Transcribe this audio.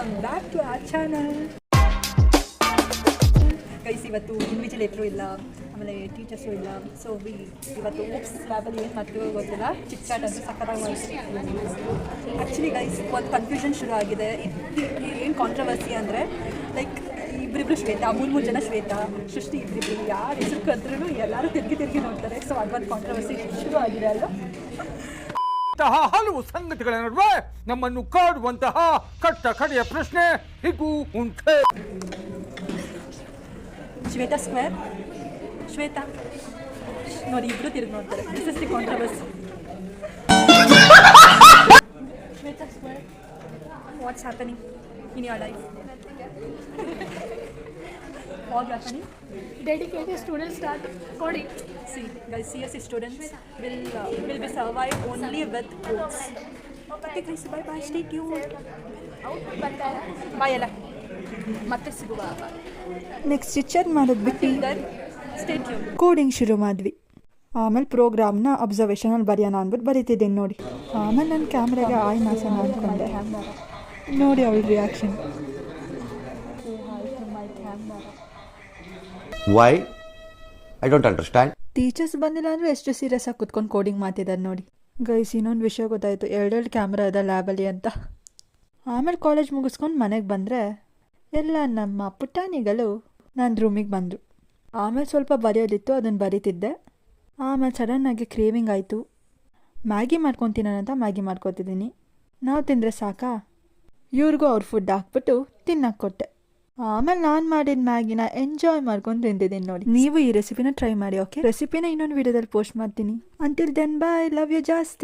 Welcome back to our channel. Guys, ಇವತ್ತು ಇನ್ವಿಜಿಲೇಟ್ರು ಇಲ್ಲ, ಆಮೇಲೆ ಟೀಚರ್ಸು ಇಲ್ಲ. ಸೊ ಇವತ್ತು ಓಪ್ಸ್ ಲ್ಯಾಬಲ್ಲಿ ಏನು ಮಾಡ್ತೀವೋ ಗೊತ್ತಿಲ್ಲ. ಚಿಕ್ ಚಾಟ್ ಅಂದರೆ ಸಕ್ಕತ್ತಾಗಿ ಆ್ಯಕ್ಚುಲಿ ಗೈಸ್ ಒಂದು ಕನ್ಫ್ಯೂಷನ್ ಶುರು ಆಗಿದೆ. ಏನು ಕಾಂಟ್ರವರ್ಸಿ ಅಂದರೆ ಲೈಕ್ ಇಬ್ಬರಿಬ್ರು ಶ್ವೇತಾ, ಮೂರು ಜನ ಶ್ವೇತಾ, ಸೃಷ್ಟಿ ಇಬ್ಬರಿಬ್ರು ಯಾರು ಹೆಸರು ಕರೆದ್ರೂ ಎಲ್ಲರೂ ತಿರುಗಿ ನೋಡ್ತಾರೆ. ಸೊ ಅದೊಂದು ಕಾಂಟ್ರವರ್ಸಿ ಶುರು ಆಗಿದೆ ಅಲ್ಲ. ಹಲವು ಸಂಗತಿಗಳ ನಡುವೆ ನಮ್ಮನ್ನು ಕಾಡುವಂತಹ ಕಟ್ಟ ಕಡೆಯ ಪ್ರಶ್ನೆ ಹೀಗೂ ಉಂಟೆ. ಶ್ವೇತಾ ಸ್ಕ್ವೇರ್, ಶ್ವೇತಾ ನೋಡಿ ಇಬ್ರು ತಿರುಗಿ ನೋಡ್ತಾರೆ. This is the controversy. Shweta square, what's happening in your life? What happening? Dedicated students start coding. See, guys, CSE students will be survive only with codes. Okay, guys, bye. Stay tuned. Bye, ಎಲ್ಲ ಮತ್ತೆ ಸಿಗುವ. Next ಚಿಚ್ಚರ್ ಮಾಡೋದು ಬಿಟ್ಟು stay tune. Coding ಶುರು ಮಾಡಿದ್ವಿ. ಆಮೇಲೆ ಪ್ರೋಗ್ರಾಮ್ನ ಅಬ್ಸರ್ವೇಷನಲ್ಲಿ ಬರೆಯೋಣ ಅಂದ್ಬಿಟ್ಟು ಬರೀತಿದ್ದೀನಿ ನೋಡಿ. ಆಮೇಲೆ ನನ್ನ ಕ್ಯಾಮ್ರಾಗೆ ಆಯ್ ಮಾಸನ ಅಂದ್ಕೊಂಡೆ. ನೋಡಿ ಅವಳ reaction. Why? I don't understand. Teachers ಬಂದಿಲ್ಲ ಅಂದರೆ ಎಷ್ಟು ಸೀರಿಯಸ್ ಆಗಿ ಕುತ್ಕೊಂಡು ಕೋಡಿಂಗ್ ಮಾಡ್ತಿದ್ದಾರೆ ನೋಡಿ. ಗೈಸ್, ಇನ್ನೊಂದು ವಿಷಯ ಗೊತ್ತಾಯಿತು, ಎರಡೆರಡು ಕ್ಯಾಮ್ರಾ ಇದೆ ಲ್ಯಾಬಲ್ಲಿ ಅಂತ. ಆಮೇಲೆ ಕಾಲೇಜ್ ಮುಗಿಸ್ಕೊಂಡು ಮನೆಗೆ ಬಂದರೆ ಎಲ್ಲ ನಮ್ಮ ಪುಟಾಣಿಗಳು ನನ್ನ ರೂಮಿಗೆ ಬಂದರು. ಆಮೇಲೆ ಸ್ವಲ್ಪ ಬರೆಯೋದಿತ್ತು, ಅದನ್ನು ಬರೀತಿದ್ದೆ. ಆಮೇಲೆ ಸಡನ್ನಾಗಿ ಕ್ರೇವಿಂಗ್ ಆಯಿತು. ಮ್ಯಾಗಿ ಮಾಡ್ಕೊತೀನಂತ ಮ್ಯಾಗಿ ಮಾಡ್ಕೊತಿದ್ದೀನಿ. ನಾವು ತಿಂದರೆ ಸಾಕಾ, ಇವ್ರಿಗೂ ಅವ್ರ ಫುಡ್ ಹಾಕ್ಬಿಟ್ಟು ತಿನ್ನಕ್ಕೆ ಕೊಟ್ಟೆ. ಆಮೇಲೆ ನಾನು ಮಾಡಿದ ಮ್ಯಾಗಿನ ಎಂಜಾಯ್ ಮಾಡ್ಕೊಂಡು ತಿಂತಿದ್ದೀನಿ ನೋಡಿ. ನೀವು ಈ ರೆಸಿಪಿನ ಟ್ರೈ ಮಾಡಿ. ಓಕೆ, ರೆಸಿಪಿನ ಇನ್ನೊಂದು ವಿಡಿಯೋದಲ್ಲಿ ಪೋಸ್ಟ್ ಮಾಡ್ತೀನಿ. Until then bye, love you ಜಾಸ್ತಿ.